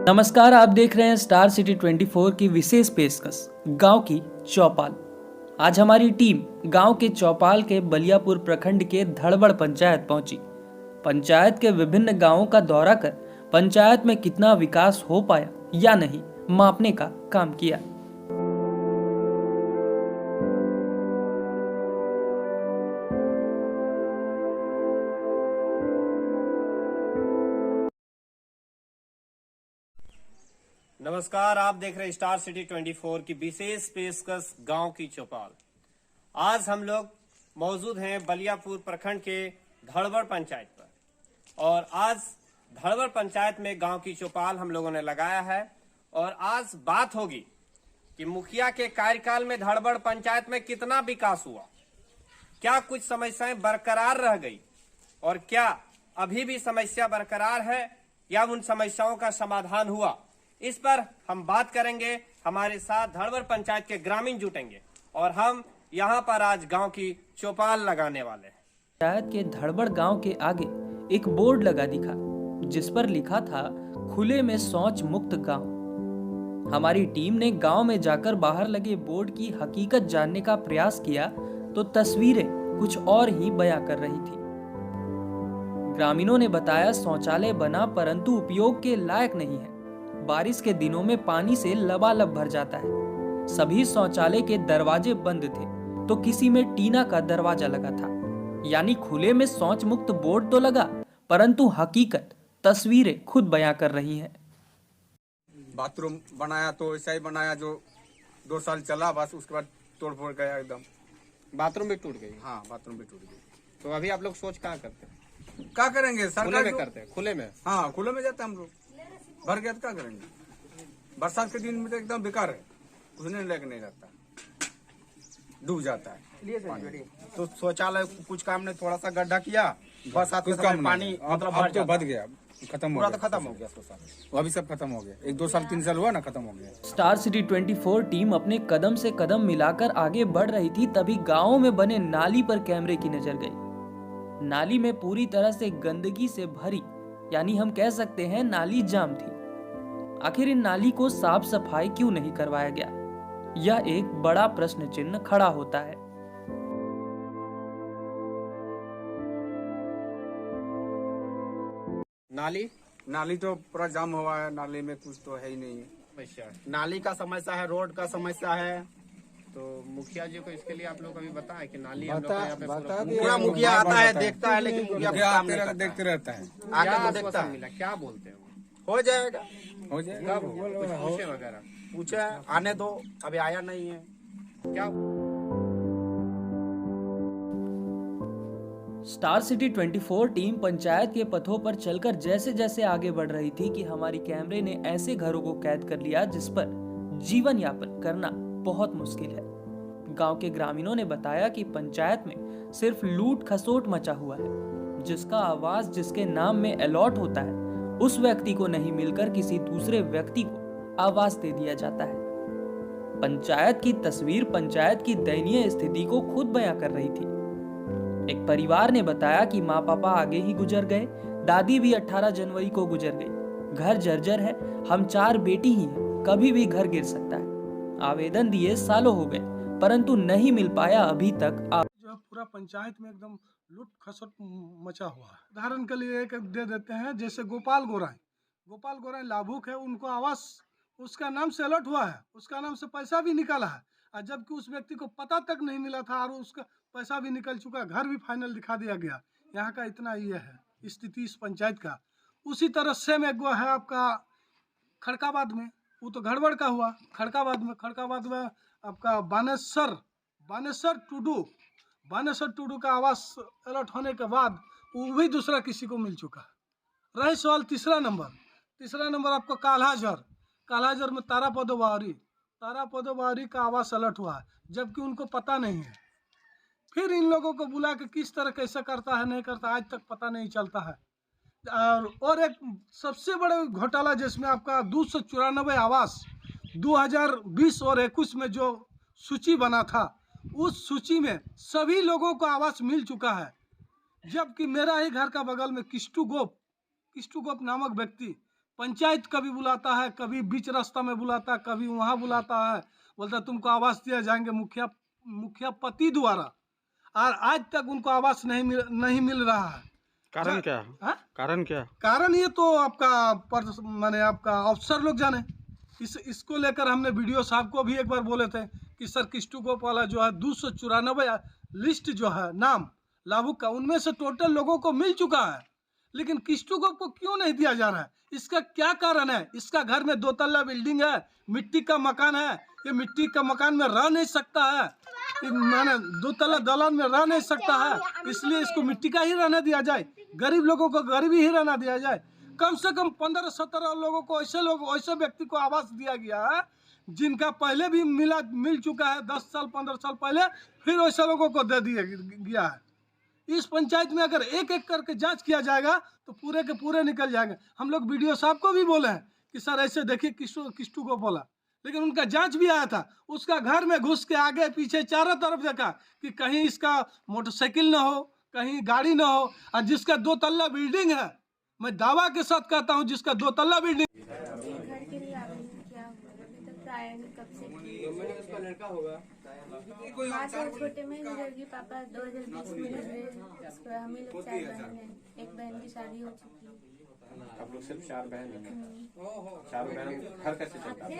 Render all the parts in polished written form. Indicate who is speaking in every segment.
Speaker 1: नमस्कार, आप देख रहे हैं स्टार सिटी 24 की विशेष पेशकश गांव की चौपाल। आज हमारी टीम गांव के चौपाल के बलियापुर प्रखंड के धड़बड़ पंचायत पहुंची। पंचायत के विभिन्न गांवों का दौरा कर पंचायत में कितना विकास हो पाया या नहीं मापने का काम किया।
Speaker 2: नमस्कार, आप देख रहे हैं स्टार सिटी 24 की विशेष पेशकश गांव की चौपाल। आज हम लोग मौजूद हैं बलियापुर प्रखंड के धड़बड़ पंचायत पर और आज धड़बड़ पंचायत में गांव की चौपाल हम लोगों ने लगाया है और आज बात होगी कि मुखिया के कार्यकाल में धड़बड़ पंचायत में कितना विकास हुआ, क्या कुछ समस्याएं बरकरार रह गई और क्या अभी भी समस्या बरकरार है या उन समस्याओं का समाधान हुआ, इस पर हम बात करेंगे। हमारे साथ धड़बड़ पंचायत के ग्रामीण जुटेंगे और हम यहाँ पर आज गांव की चौपाल लगाने वाले हैं।
Speaker 1: पंचायत के धड़बड़ गांव के आगे एक बोर्ड लगा दिखा जिस पर लिखा था खुले में शौच मुक्त गांव। हमारी टीम ने गांव में जाकर बाहर लगे बोर्ड की हकीकत जानने का प्रयास किया तो तस्वीरें कुछ और ही बयां कर रही थी। ग्रामीणों ने बताया शौचालय बना परंतु उपयोग के लायक नहीं है। बारिश के दिनों में पानी से लबालब भर जाता है। सभी शौचालय के दरवाजे बंद थे तो किसी में टीना का दरवाजा लगा था। यानी खुले में शौच मुक्त बोर्ड तो लगा परंतु हकीकत तस्वीरें खुद बयां कर रही हैं।
Speaker 3: बाथरूम बनाया तो ऐसा ही बनाया जो 2 साल चला, बस उसके बाद तोड़ फोड़ गया एकदम।
Speaker 2: बाथरूम भी टूट गई।
Speaker 3: हाँ, बाथरूम भी टूट गई।
Speaker 2: तो अभी आप लोग सोच कहाँ करते हैं?
Speaker 3: क्या करेंगे,
Speaker 2: खुले
Speaker 3: सरकार
Speaker 2: में करते हैं? खुले में?
Speaker 3: हाँ, खुले में जाते हैं हम लोग। भर गया तो क्या करेंगे? बरसात के दिन में तो एकदम बेकार है, घुसने लायक नहीं रहता, डूब जाता है।
Speaker 4: तो शौचालय कुछ काम नहीं, थोड़ा सा गड्ढा किया, बरसात के
Speaker 3: कुछ
Speaker 4: समय
Speaker 3: काम
Speaker 4: पानी
Speaker 3: नहीं।
Speaker 4: मतलब
Speaker 3: अब
Speaker 4: भर
Speaker 3: तो
Speaker 4: जाता
Speaker 3: बच गया, खत्म हो
Speaker 4: पूरा
Speaker 3: गया।
Speaker 4: तो खत्म हो गया शौचालय।
Speaker 3: वो अभी सब खत्म हो गया। 1-2 साल 3 साल हुआ ना, खत्म हो गया।
Speaker 1: स्टार सिटी 24 टीम अपने कदम से कदम मिलाकर आगे बढ़ रही थी तभी गांव में बने नाली पर कैमरे की नजर गई। नाली में पूरी तरह से गंदगी से भरी, यानी हम कह सकते हैं नाली जाम थी। आखिर इन नाली को साफ सफाई क्यों नहीं करवाया गया, यह एक बड़ा प्रश्न चिन्ह खड़ा होता है।
Speaker 3: नाली तो पूरा जाम हुआ है, नाली में कुछ तो है ही नहीं है।
Speaker 2: अच्छा,
Speaker 4: नाली का समस्या है, रोड का समस्या है।
Speaker 2: तो मुखिया जी को इसके लिए आप लोग अभी बताएं कि नाली हम लोग का यहाँ पे
Speaker 4: पूरा मुखिया आता है, देखता है, लेकिन मुखिया कुछ काम नहीं करता है।
Speaker 3: देखते रहता है,
Speaker 4: आके
Speaker 2: क्या
Speaker 4: तो देखता
Speaker 2: आश्वासन
Speaker 4: है,
Speaker 2: मिला, क्या बोलते हैं वो?
Speaker 4: हो जाएगा।
Speaker 3: हो जाएगा।
Speaker 2: कब कुछ पूछे वगैरह?
Speaker 4: पूछे आने दो, अभी आया नहीं है।
Speaker 2: क्या
Speaker 1: स्टार सिटी 24 टीम पंचायत के पथों पर चलकर जैसे जैसे आगे बढ़ रही थी कि हमारी कैमरे ने ऐसे घरों को कैद कर लिया जिस पर जीवन यापन करना बहुत मुश्किल है। गांव के ग्रामीणों ने बताया कि पंचायत में सिर्फ लूट खसोट मचा हुआ है। जिसका आवास जिसके नाम में अलॉट होता है उस व्यक्ति को नहीं मिलकर किसी दूसरे व्यक्ति को आवास दे दिया जाता है। पंचायत की तस्वीर पंचायत की दयनीय स्थिति को खुद बयां कर रही थी। एक परिवार ने बताया कि माँ पापा आगे ही गुजर गए, दादी भी 18 जनवरी को गुजर गई। घर जर्जर है, हम 4 बेटी ही हैं, कभी भी घर गिर सकता है। आवेदन दिए सालों हो गए परंतु नहीं मिल पाया अभी तक।
Speaker 5: जो पूरा पंचायत में एकदम लूट खसोट मचा हुआ है। उदाहरण के लिए एक दे देते हैं, जैसे गोपाल गोराई लाभुक है, उनको आवास उसका नाम से अलॉट हुआ है, उसका नाम से पैसा भी निकाला है और जबकि उस व्यक्ति को पता तक नहीं मिला था और उसका पैसा भी निकल चुका, घर भी फाइनल दिखा दिया गया। यहाँ का इतना ये है स्थिति इस पंचायत का। उसी तरह सेम एक वो है आपका खड़काबाद में, वो तो गड़बड़ का हुआ। खड़काबाद में आपका बानेश्वर टुडू का आवास अलॉट होने के बाद वो भी दूसरा किसी को मिल चुका है। रही सवाल तीसरा नंबर आपका काल्हाजर में तारा पदोबारी का आवास अलॉट हुआ है जबकि उनको पता नहीं है। फिर इन लोगों को बुला के किस तरह कैसे करता है नहीं करता आज तक पता नहीं चलता है। और एक सबसे बड़ा घोटाला जिसमें आपका 294 आवास 2020 और 21 में जो सूची बना था उस सूची में सभी लोगों को आवास मिल चुका है, जबकि मेरा ही घर का बगल में किस्टू गोप नामक व्यक्ति पंचायत कभी बुलाता है, कभी बीच रास्ता में बुलाता है, कभी वहाँ बुलाता है, बोलता है तुमको आवास दिया जाएंगे मुखिया पति द्वारा, और आज तक उनको आवास नहीं मिल रहा है।
Speaker 6: कारण क्या?
Speaker 5: हाँ?
Speaker 6: कारण क्या?
Speaker 5: कारण ये तो आपका माने आपका अफसर लोग जाने। इसको लेकर हमने वीडियो साहब को भी एक बार बोले थे कि सर किस्टू गोपाला जो है 294 लिस्ट जो है नाम लाभुक का, उनमें से टोटल लोगों को मिल चुका है, लेकिन किस्टू को क्यों नहीं दिया जा रहा है? इसका क्या कारण है? इसका घर में 2 तल्ला बिल्डिंग है, मिट्टी का मकान है, ये मिट्टी का मकान में रह नहीं सकता है, माने 2 तल्ला दलान में रह नहीं सकता है, इसलिए इसको मिट्टी का ही रहना दिया जाए, गरीब लोगों को गरीबी ही रहना दिया जाए। कम से कम 15-17 लोगों को ऐसे व्यक्ति को आवास दिया गया है जिनका पहले भी मिल चुका है 10 साल 15 साल पहले, फिर वैसे लोगों को दे दिया गया है। इस पंचायत में अगर एक एक करके जांच किया जाएगा तो पूरे के पूरे निकल जाएंगे। हम लोग वीडियो साहब को भी बोले हैं कि सर ऐसे देखिए किस्टू को बोला, लेकिन उनका जांच भी आया था, उसका घर में घुस के आगे पीछे चारों तरफ देखा कि कहीं इसका मोटरसाइकिल ना हो, कहीं गाड़ी ना हो, और जिसका 2 तल्ला बिल्डिंग है, मैं दावा के साथ कहता हूँ जिसका 2 तल्ला बिल्डिंग।
Speaker 7: घर के लिए आवेदन किया हुआ है, अभी तक आया नहीं, कब से बात है छोटे में गुजर गई, पापा 2020 में गुजरे, उसके बाद हम ही लोग 4 बहन हैं, एक बहन की शादी हो चुकी है।
Speaker 2: आप लोग सिर्फ 4 बहन हैं? 4 बहन घर कैसे चलता है?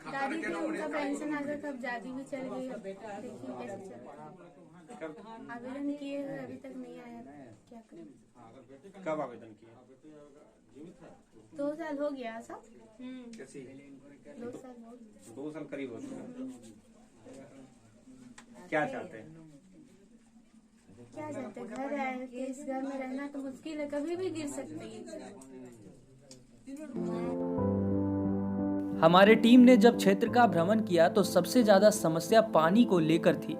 Speaker 7: दादी थी, उनका पेंशन आ गया, तब दादी भी चल गई, अब देखिए कैसे चल रहा है। आवेदन किए हुए अभी तक नहीं आया, क्या करें?
Speaker 2: कब आवेदन किया?
Speaker 7: 2 साल हो गया सब।
Speaker 2: कैसी?
Speaker 7: 2 साल हो गया।
Speaker 2: 2 साल करीब हो चुका। क्या चाहते हैं?
Speaker 7: क्या चाहते, घर है, इस घर में रहना तो मुश्किल है, कभी भी गिर सकती है।
Speaker 1: हमारे टीम ने जब क्षेत्र का भ्रमण किया तो सबसे ज्यादा समस्या पानी को लेकर थी।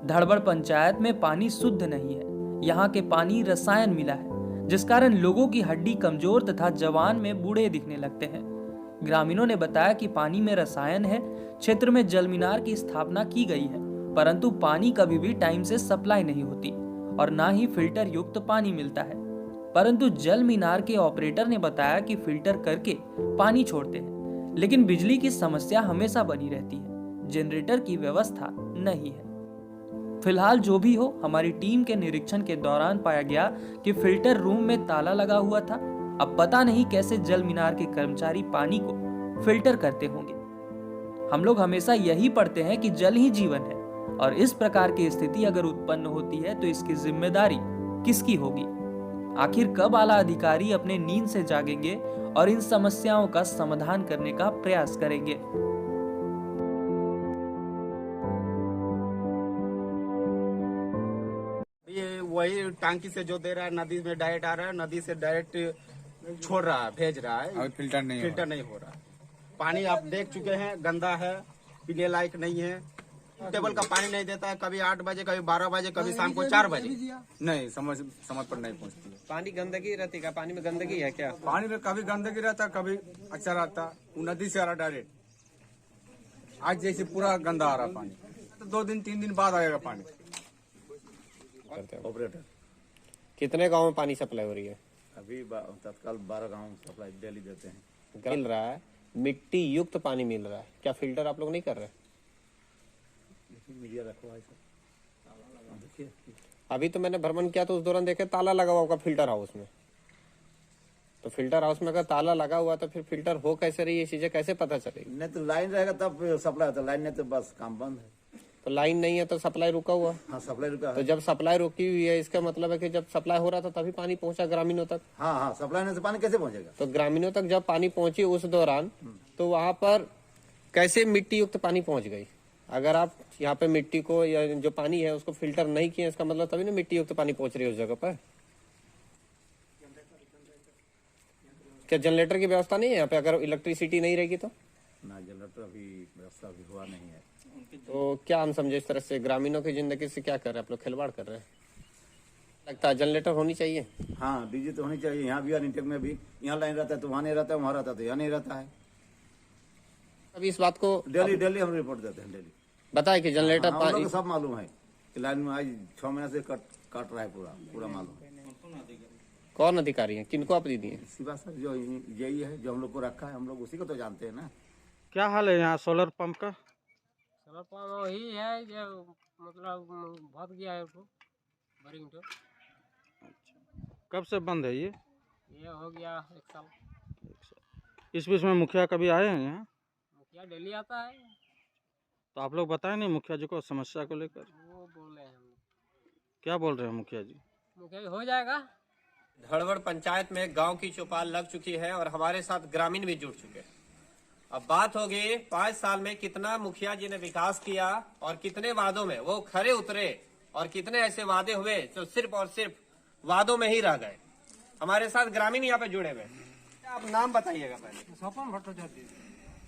Speaker 1: धड़बड़ पंचायत में पानी शुद्ध नहीं है, यहाँ के पानी रसायन मिला है, जिस कारण लोगों की हड्डी कमजोर तथा जवान में बूढ़े दिखने लगते हैं। ग्रामीणों ने बताया कि पानी में रसायन है। क्षेत्र में जल मीनार की स्थापना की गई है, परंतु पानी कभी भी टाइम से सप्लाई नहीं होती और ना ही फिल्टर युक्त पानी मिलता है। परंतु जल मीनार के ऑपरेटर ने बताया कि फिल्टर करके पानी छोड़ते हैं, लेकिन बिजली की समस्या हमेशा बनी रहती है, जनरेटर की व्यवस्था नहीं है। फिलहाल जो भी हो, हमारी टीम के निरीक्षण के दौरान पाया गया कि फिल्टर रूम में ताला लगा हुआ था। अब पता नहीं कैसे जल मीनार के कर्मचारी पानी को फिल्टर करते होंगे। हम लोग हमेशा यही पढ़ते हैं कि जल ही जीवन है, और इस प्रकार की स्थिति अगर उत्पन्न होती है तो इसकी जिम्मेदारी किसकी होगी? आखिर कब आला अधिकारी अपने नींद से जागेंगे और इन समस्याओं का समाधान करने का प्रयास करेंगे?
Speaker 4: ये वही टांकी से जो दे रहा है, नदी में डायरेक्ट आ रहा है, नदी से डायरेक्ट छोड़ रहा है, भेज रहा है,
Speaker 3: अभी फिल्टर नहीं
Speaker 4: हो रहा है। पानी आप देख चुके हैं, गंदा है, पीने लायक नहीं है। टेबल का पानी नहीं देता है, कभी 8 बजे, कभी 12 बजे, कभी शाम को 4 बजे।
Speaker 3: नहीं समझ पर नहीं पहुंचती है।
Speaker 2: पानी गंदगी रहती है? पानी में गंदगी है क्या?
Speaker 3: पानी में कभी गंदगी रहता, कभी अच्छा रहता। वो नदी से आ रहा डायरेक्ट, आज जैसे पूरा गंदा आ रहा पानी, तो 2 दिन 3 दिन बाद आएगा पानी।
Speaker 2: ऑपरेटर कितने गांव में पानी सप्लाई हो रही है?
Speaker 8: अभी तत्काल 12 गांव सप्लाई डेली देते हैं।
Speaker 2: मिल रहा है, मिट्टी युक्त पानी मिल रहा है, क्या फिल्टर आप लोग नहीं कर रहे?
Speaker 8: मीडिया रखो भाई साहब, देखिए
Speaker 2: अभी तो मैंने भ्रमण किया तो उस दौरान देखे ताला लगा हुआ होगा फिल्टर हाउस में। तो फिल्टर हाउस में अगर ताला लगा हुआ तो फिर फिल्टर हो कैसे रही है, चीजें कैसे पता चलेगी?
Speaker 8: नहीं तो लाइन रहेगा तब सप्लाई होता है, लाइन नहीं तो बस काम बंद है।
Speaker 2: तो लाइन नहीं है तो सप्लाई रुका हुआ।
Speaker 8: हाँ सप्लाई रुका
Speaker 2: तो
Speaker 8: है।
Speaker 2: जब सप्लाई रुकी हुई है इसका मतलब है कि जब सप्लाई हो रहा था तभी पानी पहुंचा ग्रामीणों तक।
Speaker 8: हाँ हाँ सप्लाई नहीं तो पानी कैसे पहुंचेगा?
Speaker 2: तो ग्रामीणों तक जब पानी पहुंची उस दौरान तो वहां पर कैसे मिट्टी युक्त पानी पहुंच गई? अगर आप यहाँ पे मिट्टी को या जो पानी है उसको फिल्टर नहीं किया, इसका मतलब तभी ना मिट्टी युक्त पानी पहुंच रही है उस जगह पर। क्या जनरेटर की व्यवस्था नहीं है यहाँ पे? अगर इलेक्ट्रिसिटी नहीं रहेगी तो?
Speaker 8: ना जनरेटर अभी व्यवस्था अभी हुआ नहीं है।
Speaker 2: तो क्या हम समझे इस तरह से ग्रामीणों की जिंदगी से क्या कर रहे हैं आप लोग? खिलवाड़ कर रहे हैं। लगता है जनरेटर होनी चाहिए।
Speaker 8: हाँ डीजी तो होनी चाहिए। यहाँ भी अनिटेक में भी यहाँ लाइन रहता है तो वहाँ नहीं रहता है, वहाँ रहता है तो यहाँ नहीं रहता है।
Speaker 2: अभी इस बात को
Speaker 8: डेली हम रिपोर्ट देते हैं, डेली
Speaker 2: बताए कि जनरेटर
Speaker 8: हम लोग को सब मालूम है कि लाइन में आज 6 महीने से कट रहा है, पूरा मालूम है।
Speaker 2: कौन अधिकारी है, किनको आप दे दिए?
Speaker 8: शिवा सर जो यही है जो हम लोग को रखा है, हम लोग उसी को तो जानते हैं ना।
Speaker 6: क्या हाल है यहाँ सोलर पंप का?
Speaker 9: सोलर पंप वही है जो मतलब बहुत गया है उसको बोरिंग तो।
Speaker 6: कब से बंद है ये?
Speaker 9: हो गया 1 साल।
Speaker 6: इस बीच में मुखिया कभी आए हैं यहाँ?
Speaker 9: मुखिया डेली आता है,
Speaker 6: तो आप लोग बताएं नहीं मुखिया जी को समस्या को लेकर?
Speaker 9: वो बोल रहे हैं हम।
Speaker 6: क्या बोल रहे हैं मुखिया जी?
Speaker 9: मुखिया जी हो जाएगा।
Speaker 2: धड़बड़ पंचायत में गांव की चौपाल लग चुकी है और हमारे साथ ग्रामीण भी जुड़ चुके हैं। अब बात होगी 5 साल में कितना मुखिया जी ने विकास किया और कितने वादों में वो खरे उतरे और कितने ऐसे वादे हुए जो सिर्फ और सिर्फ वादों में ही रह गए। हमारे साथ ग्रामीण यहाँ पे जुड़े हुए। आप नाम बताइएगा पहले।
Speaker 9: सपन भट्टाचार्य।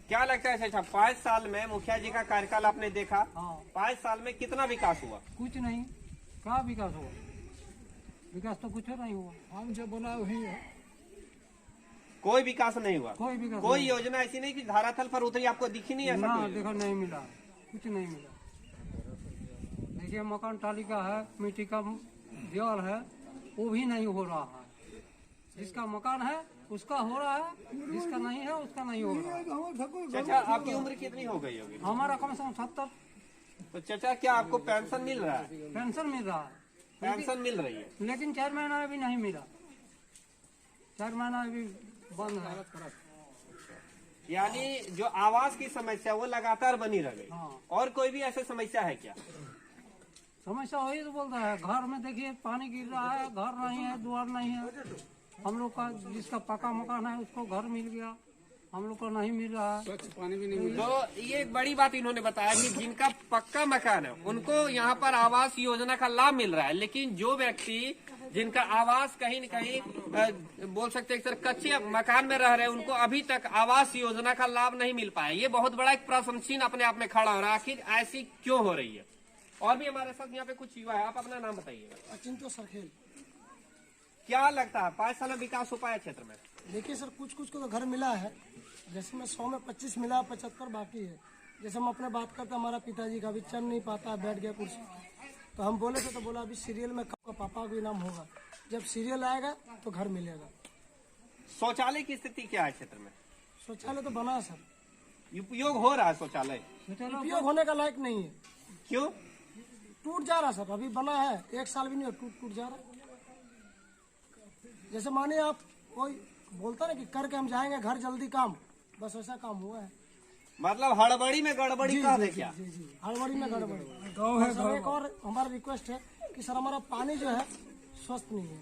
Speaker 2: क्या लगता है अच्छा 5 साल में मुखिया जी का कार्यकाल आपने देखा?
Speaker 9: हाँ।
Speaker 2: 5 साल में कितना विकास हुआ?
Speaker 9: कुछ नहीं, क्या विकास हुआ? विकास तो कुछ नहीं हुआ। हम जो बनाए वही है,
Speaker 2: कोई विकास नहीं हुआ।
Speaker 9: कोई विकास
Speaker 2: कोई
Speaker 9: नहीं।
Speaker 2: योजना ऐसी नहीं कि धरातल पर उतरी आपको दिखी नहीं? ऐसा
Speaker 9: ना
Speaker 2: कोई?
Speaker 9: देखो नहीं मिला, कुछ नहीं मिला। देखिए मकान टाली का है, मिट्टी का दीवार है, वो भी नहीं हो रहा है। जिसका मकान है उसका हो रहा है, जिसका नहीं है उसका नहीं हो रहा है।
Speaker 2: चाचा आपकी उम्र कितनी हो गई होगी?
Speaker 9: हमारा कम से कम 70।
Speaker 2: तो चाचा क्या आपको पेंशन मिल रहा है?
Speaker 9: पेंशन मिल रहा है,
Speaker 2: पेंशन मिल रही है
Speaker 9: लेकिन 4 महीना अभी नहीं मिला। 4 महीना अभी बंद है।
Speaker 2: यानी जो आवास की समस्या वो लगातार बनी रह गई।
Speaker 9: हाँ।
Speaker 2: और कोई भी ऐसी समस्या है क्या?
Speaker 9: समस्या वही तो बोल रहा है, घर में देखिए पानी गिर रहा है, घर नहीं है, द्वार नहीं है। हम लोग का जिसका पक्का मकान है उसको घर मिल गया, हम लोग को नहीं मिल रहा है।
Speaker 6: पानी भी नहीं
Speaker 2: तो ये एक बड़ी बात इन्होंने बताया कि जिनका पक्का मकान है उनको यहाँ पर आवास योजना का लाभ मिल रहा है, लेकिन जो व्यक्ति जिनका आवास कहीं न कहीं बोल सकते हैं सर कच्चे मकान में रह रहे हैं, उनको अभी तक आवास योजना का लाभ नहीं मिल पाया। ये बहुत बड़ा एक प्रश्न चिन्ह अपने आप में खड़ा हो रहा है, आखिर ऐसी क्यों हो रही है? और भी हमारे साथ यहाँ पे कुछ युवा है, आप अपना नाम बताइएगा।
Speaker 5: अचिंतो सरखेल।
Speaker 2: क्या लगता है 5 साल में विकास हो पाया क्षेत्र में?
Speaker 5: देखिए सर, कुछ कुछ को तो घर मिला है, जैसे में 100 में 25 मिला, 75 बाकी है। जैसे हम अपने बात करते, हमारा पिताजी का अभी चल नहीं पाता, बैठ गया कुर्सी, तो हम बोले थे तो बोला अभी सीरियल में कब पापा का इनाम होगा, जब सीरियल आएगा तो घर मिलेगा।
Speaker 2: शौचालय की स्थिति क्या है क्षेत्र में?
Speaker 5: शौचालय तो बना है सर,
Speaker 2: उपयोग हो रहा है शौचालय?
Speaker 5: उपयोग होने का लायक नहीं है,
Speaker 2: क्यों?
Speaker 5: टूट जा रहा सर। अभी बना है 1 साल भी नहीं, टूट जा रहा। जैसे मानिए आप कोई बोलता ना कि करके हम जाएंगे घर जल्दी काम, बस वैसा काम हुआ है।
Speaker 2: मतलब हड़बड़ी में गड़बड़ी कह दे क्या?
Speaker 5: जी जी, हड़बड़ी में गड़बड़ी। सर एक और हमारा रिक्वेस्ट है कि सर हमारा पानी जो है स्वस्थ नहीं है,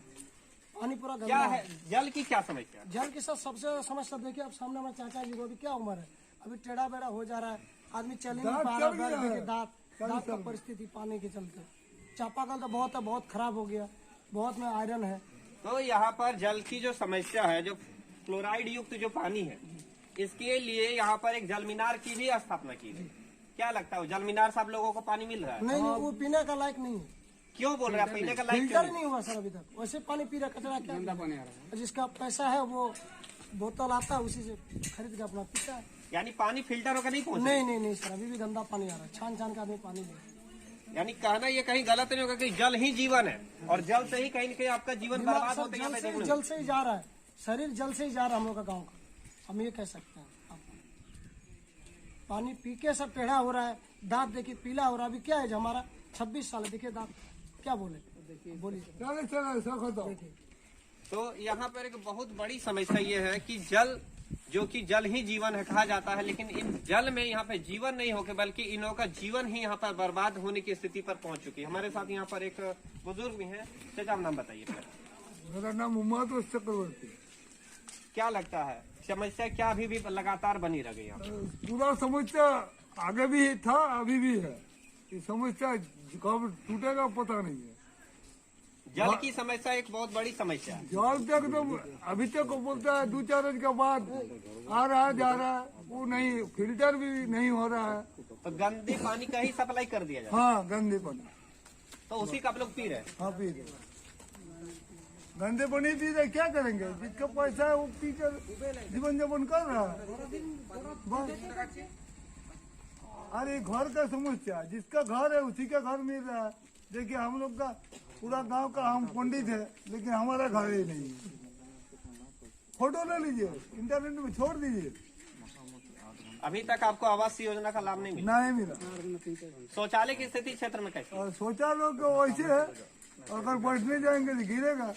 Speaker 5: पानी पूरा
Speaker 2: क्या
Speaker 5: गंदा
Speaker 2: है? जल की क्या समस्या?
Speaker 5: जल के साथ सबसे ज्यादा समस्या देखिए, अब सामने हमारे चाचा जी को अभी क्या उम्र है, अभी टेढ़ा बेड़ा हो जा रहा है, आदमी चल ही नहीं पा रहा है। दांत का परिस्थिति पानी के चलते, चापाकल तो बहुत खराब हो गया, बहुत में आयरन है।
Speaker 2: तो यहाँ पर जल की जो समस्या है, जो फ्लोराइड युक्त जो पानी है, इसके लिए यहाँ पर एक जल मीनार की भी स्थापना की गई। क्या लगता है जल मीनार से आप लोगों को पानी मिल रहा है?
Speaker 5: नहीं, वो पीने का लायक नहीं है।
Speaker 2: क्यों बोल रहे हैं पीने का लायक?
Speaker 5: फिल्टर नहीं हुआ सर अभी तक, वैसे पानी पी रहा, कचरा क्या पानी आ रहा है। जिसका पैसा है वो बोतल आता है, उसी से खरीद के अपना पीता है।
Speaker 2: यानी पानी फिल्टर होकर नहीं पहुँचा?
Speaker 5: नहीं सर, अभी भी गंदा पानी आ रहा है, छान के आदमी पानी ले।
Speaker 2: यानी कहना ये कहीं गलत नहीं होगा कि जल ही जीवन है और जल से ही कहीं न कहीं आपका जीवन बर्बाद होते
Speaker 5: जल से ही जा रहा है, शरीर जल से ही जा रहा है हम लोग का गाँव का, हम ये कह सकते हैं। पानी पी के सब टेढ़ा हो रहा है, दांत देखिए पीला हो रहा है। अभी क्या है हमारा 26 साल है, देखिए दांत क्या बोले, बोलिए।
Speaker 2: तो यहाँ पर एक बहुत बड़ी समस्या ये है कि जल, जो कि जल ही जीवन है कहा जाता है, लेकिन इन जल में यहाँ पे जीवन नहीं होके बल्कि इनों का जीवन ही यहाँ पर बर्बाद होने की स्थिति पर पहुंच चुकी है। हमारे साथ यहाँ पर एक बुजुर्ग भी हैं, चाचा नाम बताइए।
Speaker 10: मेरा नाम उमाद चक्रवर्ती।
Speaker 2: क्या लगता है समस्या क्या अभी भी लगातार बनी रह गई?
Speaker 10: पूरा समस्या आगे भी था, अभी भी है। ये समस्या कब टूटेगा पता नहीं है।
Speaker 2: जल की समस्या एक बहुत बड़ी समस्या है।
Speaker 10: जल तक तो अभी तक बोलता है 2-4 दिन के बाद आ रहा है, जा रहा है, वो नहीं, फिल्टर भी नहीं हो रहा है।
Speaker 2: तो गंदे पानी का ही सप्लाई कर दिया जाए।
Speaker 10: हाँ, गंदे पानी,
Speaker 2: तो उसी का आप लोग पी रहे हैं?
Speaker 10: हाँ पी रहे, गंदे पानी पी रहे, क्या करेंगे? जिसका पैसा है वो पी कर जीवन यापन कर रहा है। अरे घर का समस्या, जिसका घर है उसी का घर मिल रहा है। देखिए हम लोग का पूरा गांव का हम पंडित है, लेकिन हमारा घर ही नहीं है। फोटो ले लीजिए, इंटरनेट में छोड़ दीजिए।
Speaker 2: अभी तक आपको आवास योजना का लाभ नहीं मिला?
Speaker 10: नहीं मिला।
Speaker 2: शौचालय की स्थिति क्षेत्र में कैसी?
Speaker 10: और शौचालय तो वैसे है, अगर बैठने जाएंगे तो गिरेगा।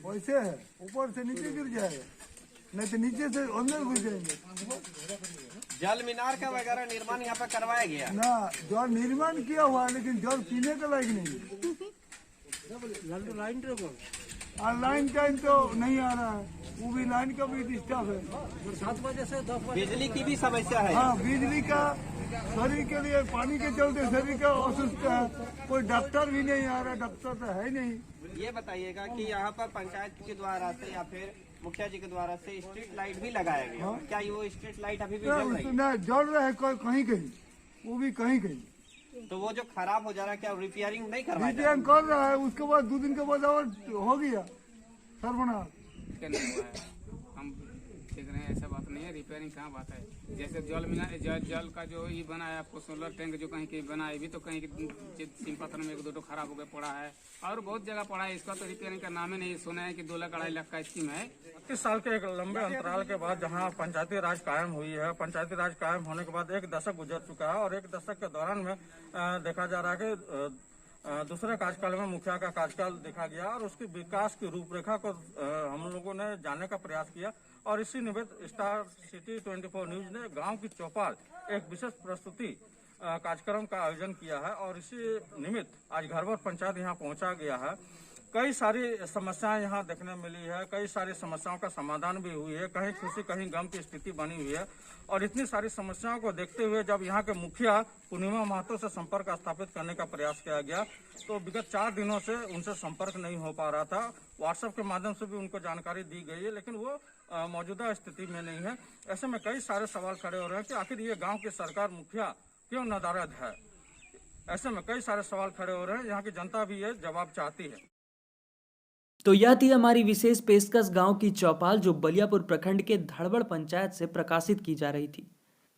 Speaker 10: वैसे है, ऊपर से नीचे गिर जाएगा, नहीं तो नीचे से अंदर घुस जाएंगे।
Speaker 2: जल मीनार का वगैरह निर्माण यहाँ पर करवाया गया
Speaker 10: ना, जल निर्माण किया हुआ है, लेकिन जल पीने के लायक नहीं। लाइन टाइम तो नहीं आ रहा है, वो भी लाइन का भी डिस्टर्ब है।
Speaker 9: 7 बजे से 10 बजे
Speaker 2: बिजली की भी समस्या है।
Speaker 10: हाँ, बिजली का शरीर के लिए, पानी के चलते शरीर का असुस्थ है। कोई डॉक्टर भी नहीं आ रहा, डॉक्टर तो है नहीं।
Speaker 2: ये बताइएगा कि यहाँ पर पंचायत के द्वारा से या फिर मुखिया जी के द्वारा से स्ट्रीट लाइट भी लगाया गया, क्या ये वो स्ट्रीट लाइट अभी भी जल रही है?
Speaker 10: ना, जल रहा है कहीं कहीं, वो भी कहीं कहीं।
Speaker 2: तो वो जो खराब हो जा रहा है, क्या रिपेयरिंग नहीं करवाया जा
Speaker 10: रिपेयरिंग कर रहा है, उसके बाद 2 दिन के बाद और हो गया सर्वनाश।
Speaker 3: नहीं हुआ है, हम देख रहे हैं, ऐसा बात नहीं है। रिपेयरिंग कहाँ बात है? जैसे जल जल का जो ये बना है आपको, सोलर टैंक जो कहीं कहीं बना है, भी तो कहीं सिंपथन में 1-2 खराब हो गया पड़ा है, और बहुत जगह पड़ा है। इसका तो रिपेयरिंग का नाम ही नहीं सुना है कि 2-2.5 लाख का स्कीम है।
Speaker 6: 30 साल के एक लंबे अंतराल के बाद जहां पंचायती राज कायम हुई है, पंचायती राज कायम होने के बाद 1 दशक गुजर चुका है, और 1 दशक के दौरान में देखा जा रहा है कि दूसरे कार्यकाल में मुखिया का कार्यकाल देखा गया, और उसकी विकास की रूपरेखा को हम लोगों ने जानने का प्रयास किया। और इसी निमित्त स्टार सिटी 24 न्यूज ने गांव की चौपाल एक विशेष प्रस्तुति कार्यक्रम का आयोजन किया है, और इसी निमित्त आज घरवर पंचायत यहाँ पहुंचा गया है। कई सारी समस्याएं यहाँ देखने मिली है, कई सारी समस्याओं का समाधान भी हुई है, कहीं खुशी कहीं गम की स्थिति बनी हुई है। और इतनी सारी समस्याओं को देखते हुए जब यहाँ के मुखिया पूर्णिमा महतो से संपर्क स्थापित करने का प्रयास किया गया, तो विगत 4 दिनों से उनसे संपर्क नहीं हो पा रहा था। व्हाट्सएप के माध्यम से भी उनको जानकारी दी गई है, लेकिन वो मौजूदा स्थिति में नहीं है। ऐसे में कई सारे सवाल खड़े हो रहे हैं कि आखिर ये गाँव की सरकार मुखिया क्यों नादारद है। ऐसे में कई सारे सवाल खड़े हो रहे हैं, यहाँ की जनता भी ये जवाब चाहती है।
Speaker 1: तो यह थी हमारी विशेष पेशकश गांव की चौपाल, जो बलियापुर प्रखंड के धड़बड़ पंचायत से प्रकाशित की जा रही थी।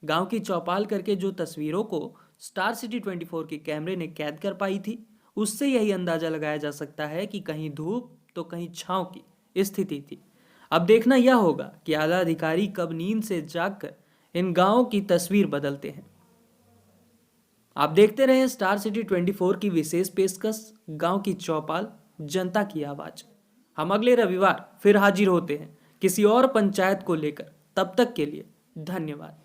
Speaker 1: गांव की चौपाल करके जो तस्वीरों को स्टार सिटी 24 के कैमरे ने कैद कर पाई थी, उससे यही अंदाजा लगाया जा सकता है कि कहीं धूप तो कहीं छांव की स्थिति थी। अब देखना यह होगा कि आला अधिकारी कब नींद से जागकर इन गांवों की तस्वीर बदलते हैं। आप देखते रहे स्टार सिटी 24 की विशेष पेशकश गांव की चौपाल, जनता की आवाज। हम अगले रविवार फिर हाजिर होते हैं किसी और पंचायत को लेकर। तब तक के लिए धन्यवाद।